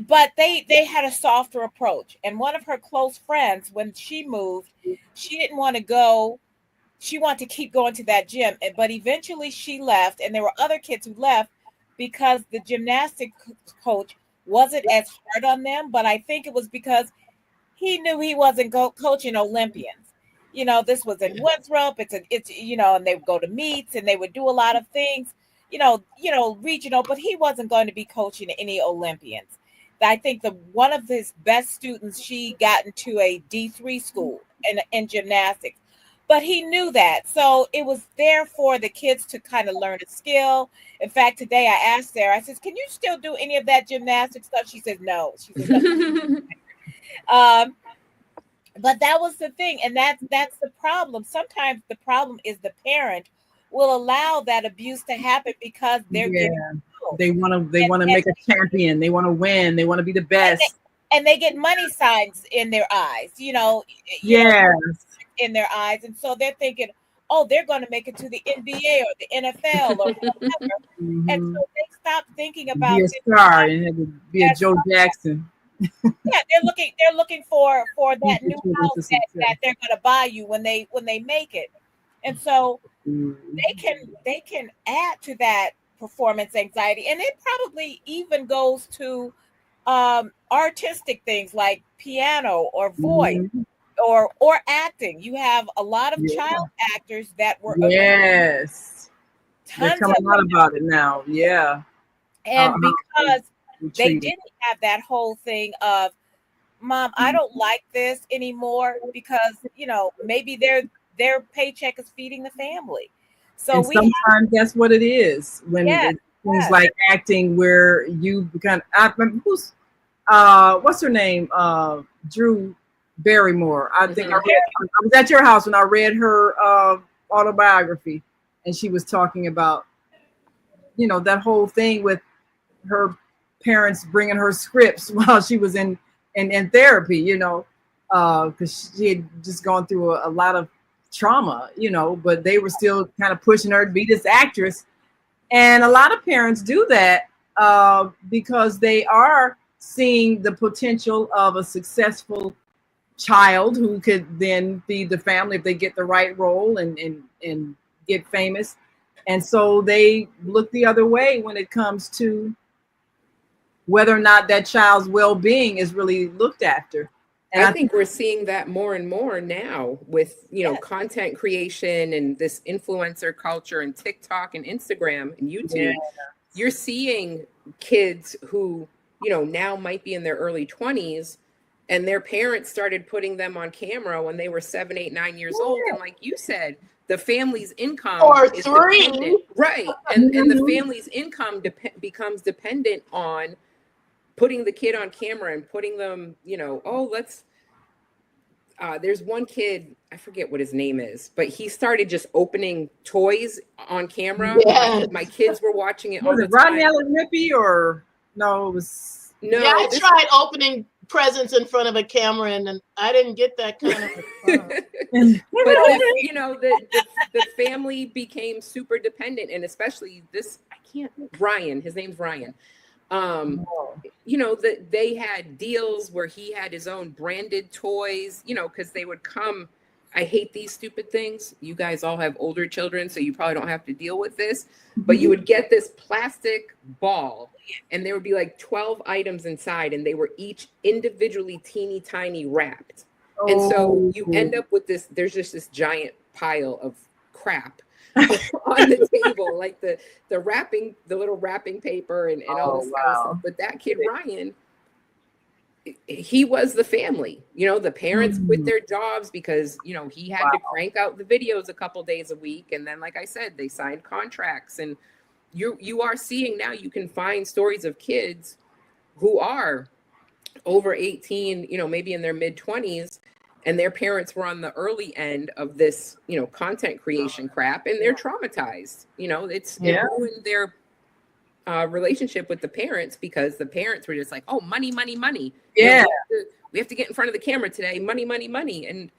But they had a softer approach. And one of her close friends, when she moved, she didn't want to go. She wanted to keep going to that gym. But eventually she left, and there were other kids who left because the gymnastics coach wasn't as hard on them. But I think it was because he knew he wasn't coaching Olympians. You know, this was in Winthrop. It's you know, and they would go to meets and they would do a lot of things, regional. But he wasn't going to be coaching any Olympians. I think one of his best students, she got into a D3 school in gymnastics. but he knew that. So it was there for the kids to kind of learn a skill. In fact, today I asked Sarah, I says, can you still do any of that gymnastic stuff? She says, no. She says, no. Um, but that was the thing. And that's the problem. Sometimes the problem is the parent will allow that abuse to happen because they're getting Yeah. killed. They want to And, make a champion. They want to win. They want to be the and best. they get money signs in their eyes, Yeah. in their eyes, and so they're thinking, oh, they're going to make it to the NBA or the NFL or whatever, and Hmm. so they stop thinking Be about a this. star and have to be a Yes, Joe Jackson. yeah, they're looking for Teach that your new children house to that success. they're going to buy you when they make it, and so Mhm. they can add to that performance anxiety, and it probably even goes to artistic things like piano or voice Mhm. or acting. You have a lot of Yeah. child actors that were abused, Yes. They're tons of coming out them, about it now. Yeah. and How because we they treat it. didn't have that whole thing of, mom, I don't like this anymore, because maybe their paycheck is feeding the family. So And we have, sometimes that's what it is when yes, things yes, like acting, where you become. I remember what's her name? Drew Barrymore. I think I Mhm. read. I was at your house when I read her autobiography, and she was talking about that whole thing with her parents bringing her scripts while she was in therapy. Because she had just gone through a lot of trauma. But they were still kind of pushing her to be this actress, and a lot of parents do that because they are seeing the potential of a successful child who could then feed the family if they get the right role and get famous. And so they look the other way when it comes to whether or not that child's well-being is really looked after. And I I think, think we're seeing that more and more now with, yes, content creation and this influencer culture and TikTok and Instagram and yeah, YouTube. You're seeing kids who, now might be in their early 20s, and their parents started putting them on camera when they were 7, 8, 9 years old. And like you said, the family's income Or is dependent, 3. right? And the mhm, family's income becomes dependent on putting the kid on camera and putting them, oh, there's one kid, I forget what his name is, but he started just opening toys on camera. My Yes. kids were watching it all was the it Rodney time. Allen Rippey or no? It was. Yeah, No, I this tried opening presents in front of a camera and I didn't get that kind of response. but the family became super dependent, and especially this, I can't, Ryan, his name's Ryan. Um, that they had deals where he had his own branded toys, because they would come. I hate these stupid things. You guys all have older children, so you probably don't have to deal with this. But you would get this plastic ball, and there would be like 12 items inside, and they were each individually teeny tiny wrapped. And so Oh, you end up with this, there's just this giant pile of crap on the table, like the wrapping, the little wrapping paper and all oh this kind of stuff. wow. But that kid Ryan, he was the family. The parents quit Mhm. their jobs because he had to Wow. crank out the videos a couple days a week, and then, like I said, they signed contracts. And you are seeing now, you can find stories of kids who are over 18, maybe in their mid 20s, and their parents were on the early end of this, content creation crap, and they're traumatized. It Yeah. ruined their relationship with the parents, because the parents were just like, oh, money, money, money. Yeah. We have to get in front of the camera today. Money, money, money. And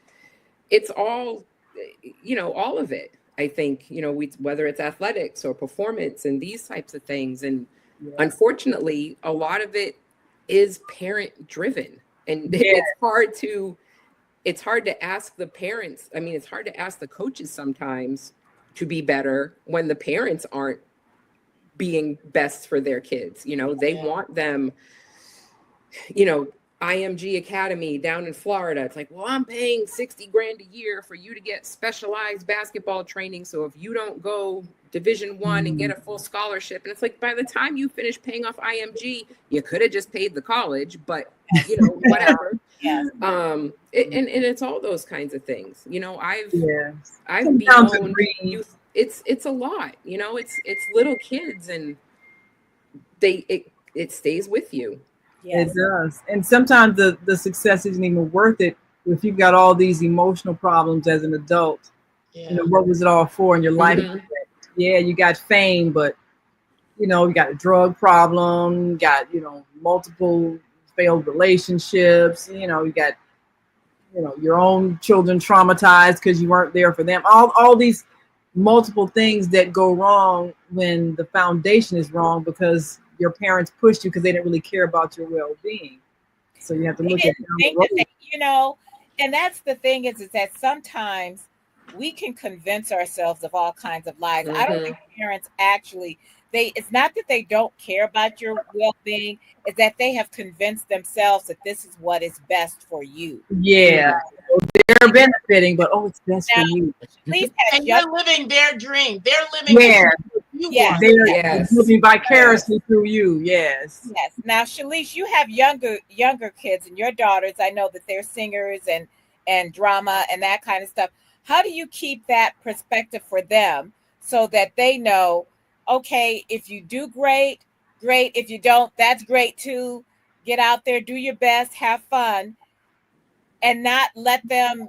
it's all, all of it. I think, whether it's athletics or performance and these types of things. And Yeah. unfortunately, a lot of it is parent driven. And Yeah. it's hard to ask the parents. I mean, it's hard to ask the coaches sometimes to be better when the parents aren't being best for their kids. They Yeah. want them, you know, IMG Academy down in Florida. It's like, well, I'm paying 60 grand a year for you to get specialized basketball training. So if you don't go Division 1 and get a full scholarship, and it's like, by the time you finish paying off IMG, you could have just paid the college, but whatever. Yes. And it's all those kinds of things. Yeah. I've Sometimes bemoaned agree. youth. It's a lot. It's little kids, and it stays with you. Yes. It does. And sometimes the success isn't even worth it if you've got all these emotional problems as an adult. Yeah. What was it all for in your life? Mhm. Yeah, you got fame, but you got a drug problem, you got, multiple failed relationships, you got, your own children traumatized because you weren't there for them. All these multiple things that go wrong when the foundation is wrong because your parents pushed you because they didn't really care about your well-being. So you have to They look at didn't down think the that road. and that's the thing is that sometimes we can convince ourselves of all kinds of lies. I don't think Mhm. parents actually it's not that they don't care about your well-being, it's that they have convinced themselves that this is what is best for you. Yeah, Mhm. they're benefiting, but it's best for Now, you. Shalice has And young you're living their dream. They're living the Yeah, dream you yes, want. they're yes, Yes. living Yes. vicariously through you. Yes. yes. Now, Shalice, you have younger kids and your daughters. I know that they're singers and drama and that kind of stuff. How do you keep that perspective for them so that they know, okay, if you do great, great. If you don't, that's great too. Get out there, do your best, have fun, and not let them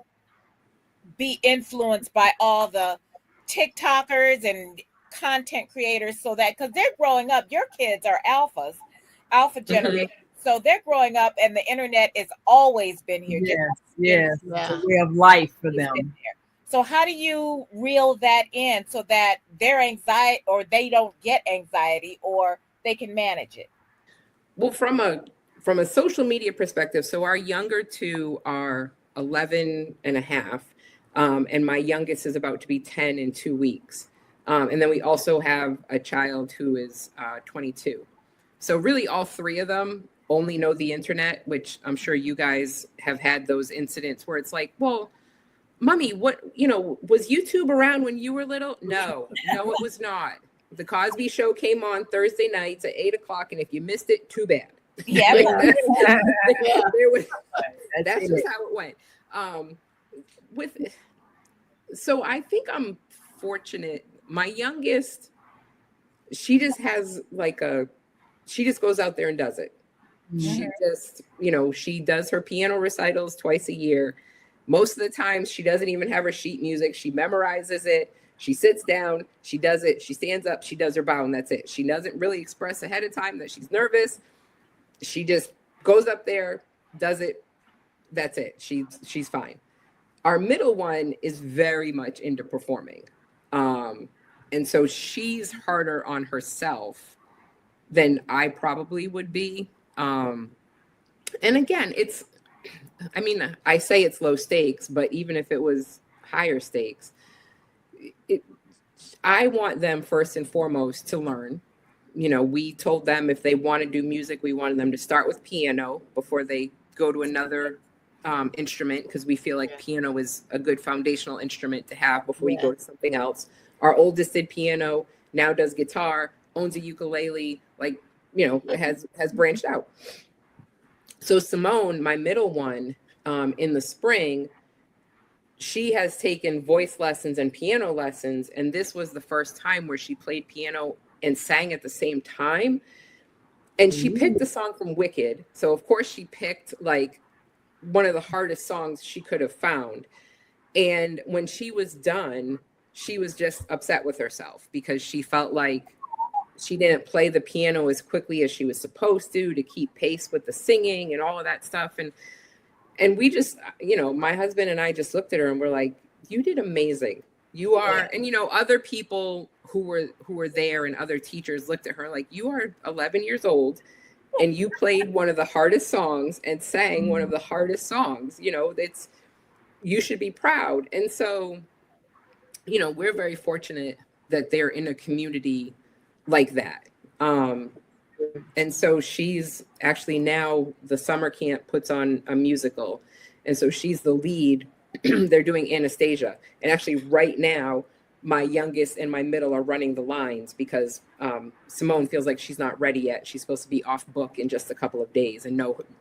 be influenced by all the TikTokers and content creators so that because they're growing up, your kids are alpha Mhm. generation. So they're growing up and the internet has always been here, just Yes. been Yes. It's a Yeah. way of life for always been them. there. So how do you reel that in so that their anxiety or they don't get anxiety or they can manage it? Well, from a social media perspective, so our younger two are 11 and a half, and my youngest is about to be 10 in 2 weeks. And then we also have a child who is 22. So really, all three of them only know the internet, which I'm sure you guys have had those incidents where it's like, well, mommy, was YouTube around when you were little? No, no, it was not. The Cosby Show came on Thursday nights at 8 o'clock, and if you missed it, too bad. Yeah, Like but Yeah. there was, That's that's it. just how it went. Um, with so I think I'm fortunate. My youngest, she just has she just goes out there and does it. Mhm. She just, she does her piano recitals twice a year. Most of the time, she doesn't even have her sheet music. She memorizes it. She sits down, she does it. She stands up, she does her bow, and that's it. She doesn't really express ahead of time that she's nervous. She just goes up there, does it. That's it. She's fine. Our middle one is very much into performing. Um, and so she's harder on herself than I probably would be. And again, I mean, I say it's low stakes, but even if it was higher stakes, it, I want them first and foremost to learn. We told them if they want to do music, we wanted them to start with piano before they go to another instrument because we feel like Yeah. piano is a good foundational instrument to have before you Yeah. go to something else. Our oldest did piano, now does guitar, owns a ukulele, has branched out. So Simone, my middle one, in the spring, she has taken voice lessons and piano lessons, and this was the first time where she played piano and sang at the same time. And she picked a song from Wicked, so of course she picked like one of the hardest songs she could have found. And when she was done, she was just upset with herself because she felt like she didn't play the piano as quickly as she was supposed to keep pace with the singing and all of that stuff. And we just, my husband and I just looked at her and we're like, you did amazing. You are. And other people who were there and other teachers looked at her like, you are 11 years old and you played one of the hardest songs and sang one of the hardest songs. It's, you should be proud. And so, we're very fortunate that they're in a community like that. And so she's actually now the summer camp puts on a musical. And so she's the lead. They're doing Anastasia. And actually right now, my youngest and my middle are running the lines because Simone feels like she's not ready yet. She's supposed to be off book in just a couple of days and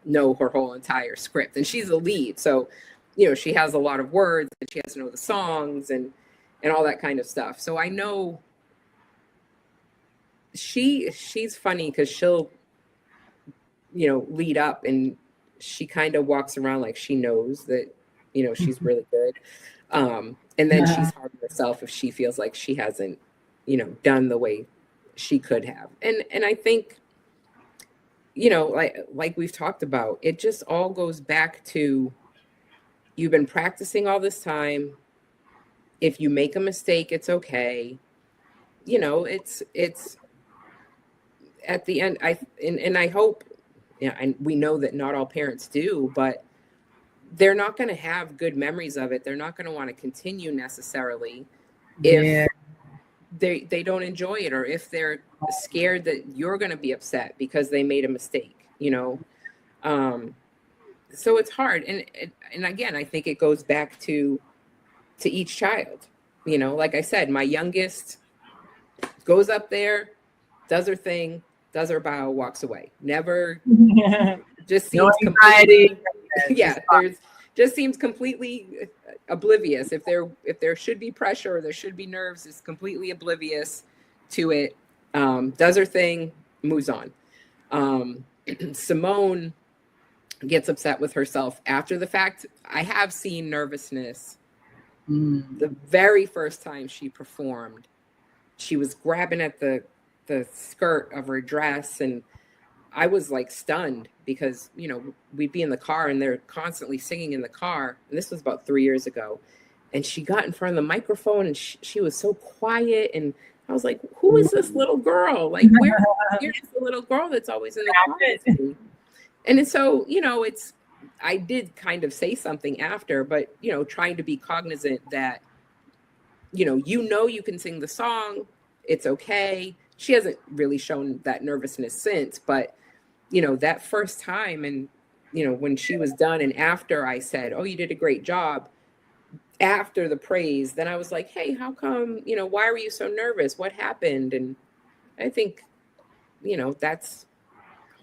know her whole entire script. And she's the lead. So, you know, she has a lot of words and she has to know the songs and all that kind of stuff. So I know she's funny because she'll, you know, lead up and she kind of walks around like she knows that, you know, she's really good. And then she's hard on herself if she feels like she hasn't, you know, done the way she could have. And I think, you know, like we've talked about, it just all goes back to you've been practicing all this time. If you make a mistake, it's okay. You know, it's at the end. And I hope, you know, and we know that not all parents do, but they're not going to have good memories of it. They're not going to want to continue necessarily if they don't enjoy it, or if they're scared that you're going to be upset because they made a mistake, you know? So it's hard. And again, I think it goes back to each child, you know, like I said, my youngest goes up there, does her thing, does her bow, walks away. Never just seems completely, yeah, there's just seems completely oblivious. If there should be pressure or there should be nerves, is completely oblivious to it. Does her thing, moves on. Simone gets upset with herself after the fact. I have seen nervousness. The very first time she performed, she was grabbing at the skirt of her dress, and I was like stunned because, you know, we'd be in the car and they're constantly singing in the car. And this was about 3 years ago. And she got in front of the microphone and she was so quiet. And I was like, who is this little girl? Like, here's the little girl that's always in the car with me. And so, you know, I did kind of say something after, but, you know, trying to be cognizant that, you know, you can sing the song. It's okay. She hasn't really shown that nervousness since, but, you know, that first time and, you know, when she was done and after I said, oh, you did a great job, after the praise, then I was like, hey, how come, you know, why were you so nervous? What happened? And I think, you know, that's,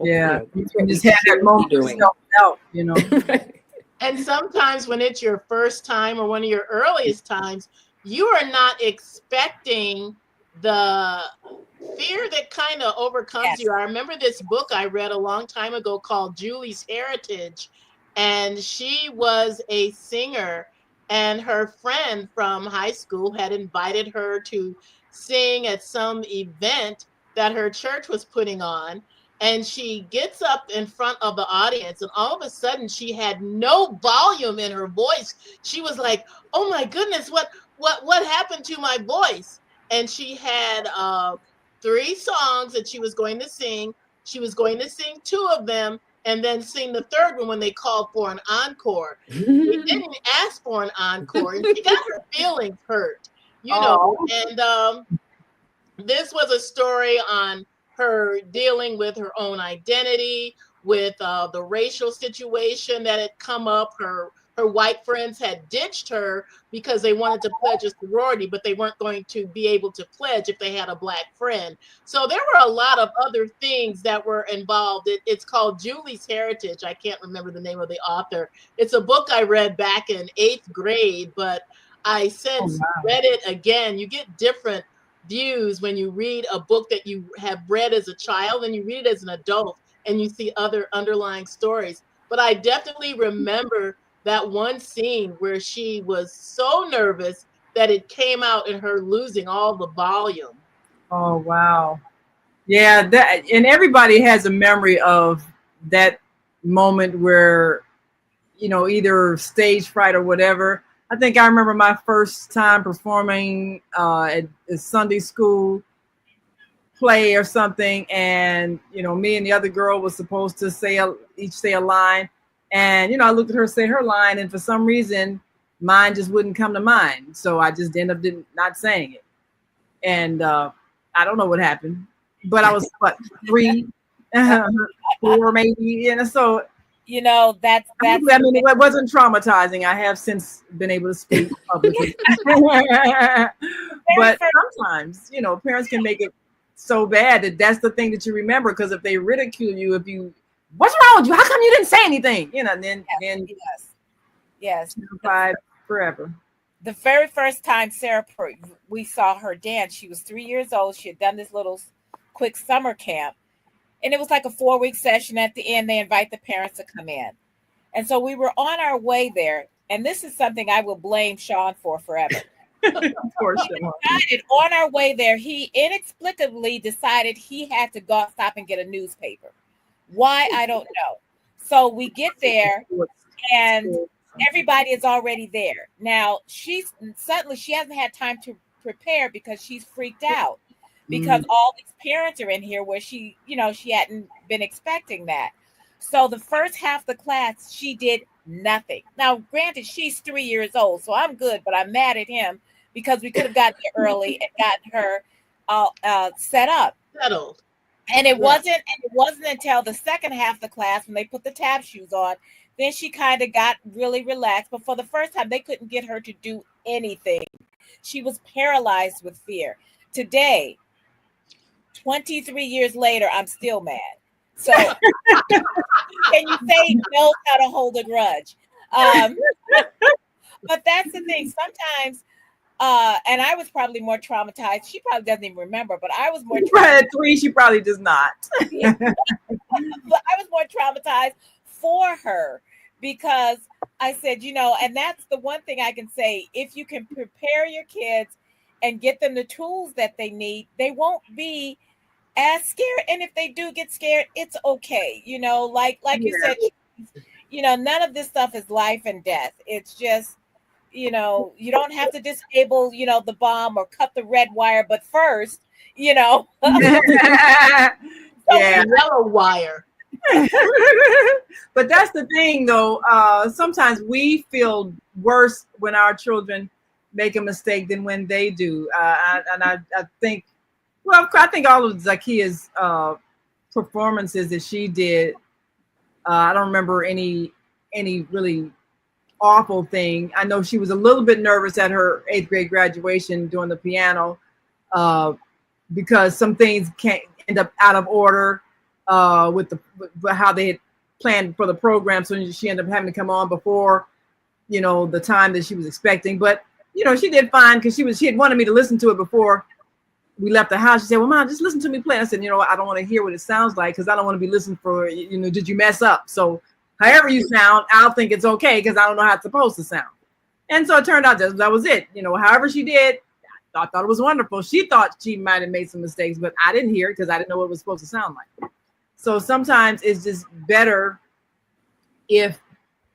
yeah, you know, just have that moment doing. Self-doubt, you know. Right. And sometimes when it's your first time or one of your earliest times, you are not expecting the fear that kind of overcomes you. I remember this book I read a long time ago called Julie's Heritage, and she was a singer, and her friend from high school had invited her to sing at some event that her church was putting on. And she gets up in front of the audience, and all of a sudden she had no volume in her voice. She was like, oh my goodness, what happened to my voice? And she had 3 songs that she was going to sing. She was going to sing 2 of them and then sing the third one when they called for an encore. They didn't ask for an encore, and she got her feelings hurt, you know. And this was a story on her dealing with her own identity, with the racial situation that had come up. Her white friends had ditched her because they wanted to pledge a sorority, but they weren't going to be able to pledge if they had a black friend. So there were a lot of other things that were involved. It's called Julie's Heritage. I can't remember the name of the author. It's a book I read back in 8th grade, but I since read it again. You get different views when you read a book that you have read as a child and you read it as an adult and you see other underlying stories. But I definitely remember that one scene where she was so nervous that it came out in her losing all the volume. Oh, wow. Yeah, that, and everybody has a memory of that moment where, you know, either stage fright or whatever. I think I remember my first time performing at a Sunday school play or something, and you know, me and the other girl was supposed to each say a line, and you know, I looked at her say her line, and for some reason, mine just wouldn't come to mind, so I just ended up not saying it, and I don't know what happened, but I was 3, Or maybe, so That's I mean, it wasn't traumatizing. I have since been able to speak publicly. very But first. sometimes, parents can make it so bad that that's the thing that you remember. Because if they ridicule you, what's wrong with you? How come you didn't say anything? Then Yes, yes. five forever. The very first time we saw her dance, she was 3 years old. She had done this little quick summer camp, and it was like a 4 week session. At the end, they invite the parents to come in. And so we were on our way there, and this is something I will blame Sean for forever. For He sure. decided on our way there, he inexplicably decided he had to go stop and get a newspaper. Why, I don't know. So we get there, and everybody is already there. Now she hasn't had time to prepare because she's freaked out because all these parents are in here where she hadn't been expecting that. So the first half of the class, she did nothing. Now, granted, she's 3 years old, so I'm good, but I'm mad at him because we could have gotten there early and gotten her set up. Settled. And it wasn't until the second half of the class when they put the tap shoes on, then she kind of got really relaxed. But for the first time, they couldn't get her to do anything. She was paralyzed with fear. Today, 23 years later, I'm still mad. So can you say he knows how to hold a grudge? Um, but that's the thing. Sometimes, and I was probably more traumatized. She probably doesn't even remember, but I was more At 3, she probably does not. but I was more traumatized for her because I said, and that's the one thing I can say. If you can prepare your kids and get them the tools that they need, they won't be as scared. And if they do get scared, it's okay. Like you said, none of this stuff is life and death. It's just, you don't have to disable, the bomb or cut the red wire, but first, so Yeah. Yellow wire. But that's the thing, though. Sometimes we feel worse when our children make a mistake than when they do. I think, well, I think all of Zakia's performances that she did, I don't remember any really awful thing. I know she was a little bit nervous at her 8th grade graduation doing the piano uh, because some things can't end up out of order with how they had planned for the program. So she ended up having to come on before, the time that she was expecting. But, she did fine because she had wanted me to listen to it before we left the house. She said, well, Mom, just listen to me play. I said, I don't want to hear what it sounds like because I don't want to be listening for, did you mess up? So however you sound, I'll think it's okay because I don't know how it's supposed to sound. And so it turned out that was it. However she did, I thought it was wonderful. She thought she might have made some mistakes, but I didn't hear it because I didn't know what it was supposed to sound like. So sometimes it's just better if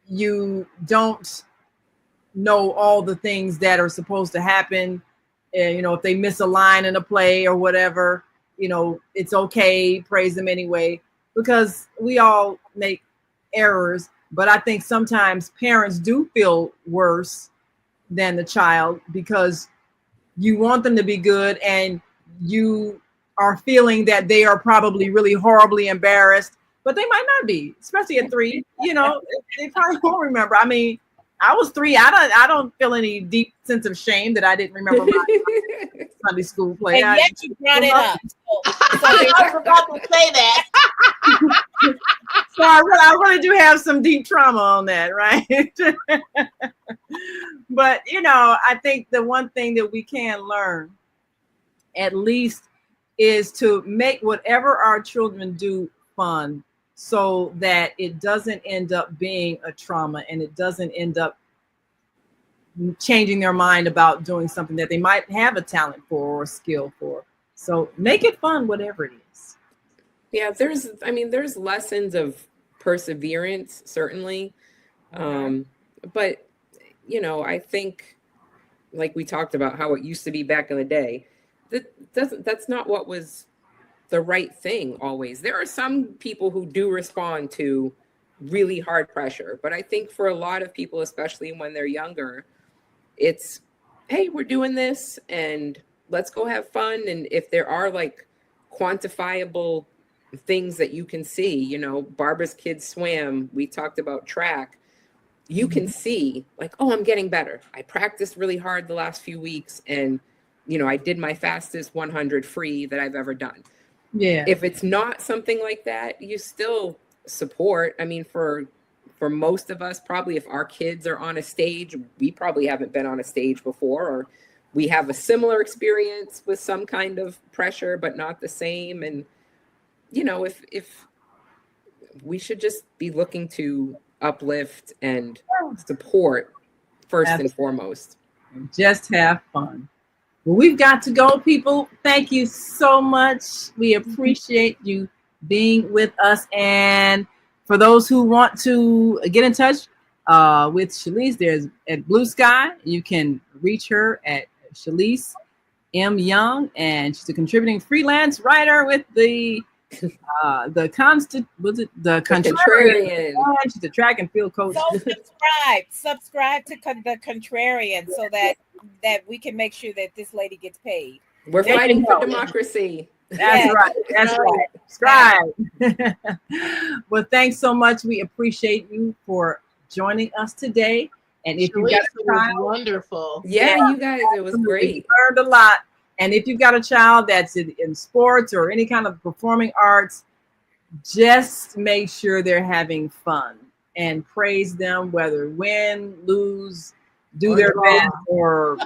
you don't know all the things that are supposed to happen. And, if they miss a line in a play or whatever, it's okay. Praise them anyway, because we all make errors. But I think sometimes parents do feel worse than the child because you want them to be good and you are feeling that they are probably really horribly embarrassed, but they might not be, especially at 3. They probably won't remember. I mean, I was 3. I don't feel any deep sense of shame that I didn't remember my Sunday school play. And yet you brought it up. I forgot to say that. So I really do have some deep trauma on that, right? But, I think the one thing that we can learn, at least, is to make whatever our children do fun so that it doesn't end up being a trauma and it doesn't end up changing their mind about doing something that they might have a talent for or a skill for. So make it fun, whatever it is. Yeah, there's lessons of perseverance, certainly. But, I think, like we talked about how it used to be back in the day, that's not what was the right thing always. There are some people who do respond to really hard pressure, but I think for a lot of people, especially when they're younger, it's, hey, we're doing this and let's go have fun. And if there are like quantifiable things that you can see. You know, Barbara's kids swam. We talked about track. You can see like, oh, I'm getting better. I practiced really hard the last few weeks, and I did my fastest 100 free that I've ever done. Yeah. If it's not something like that, you still support. I mean, for most of us, probably if our kids are on a stage, we probably haven't been on a stage before, or we have a similar experience with some kind of pressure, but not the same. And, if we should just be looking to uplift and support first and foremost. Just have fun. Well, we've got to go, people. Thank you so much. We appreciate you being with us. And for those who want to get in touch with Shalise, there's at Blue Sky. You can reach her at Shalise M. Young, and she's a contributing freelance writer with the Contrarian. She's a track and field coach. So subscribe to the Contrarian so that we can make sure that this lady gets paid. We're fighting for democracy. That's right. That's right. Subscribe. Well, thanks so much. We appreciate you for joining us today. And if you got a child, wonderful. Yeah, you guys, it was great. We learned a lot. And if you've got a child that's in sports or any kind of performing arts, just make sure they're having fun and praise them, whether win, lose, do their best, or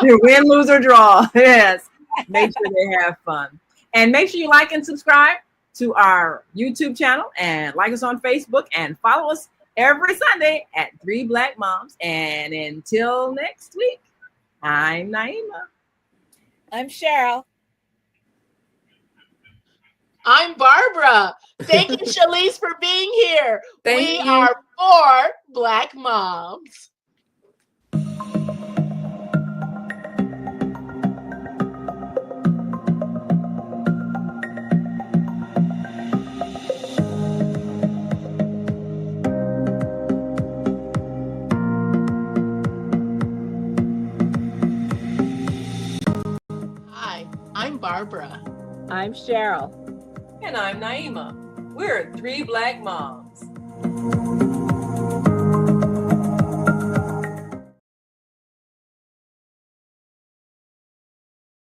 win, lose, or draw. Yes, make sure they have fun. And make sure you like and subscribe to our YouTube channel, and like us on Facebook, and follow us every Sunday at 3 Black Moms. And until next week, I'm Naima. I'm Cheryl. I'm Barbara. Thank you, Shalise, for being here. We are 4 Black Moms. Hi, I'm Barbara. I'm Cheryl. And I'm Naima. We're 3 Black Moms.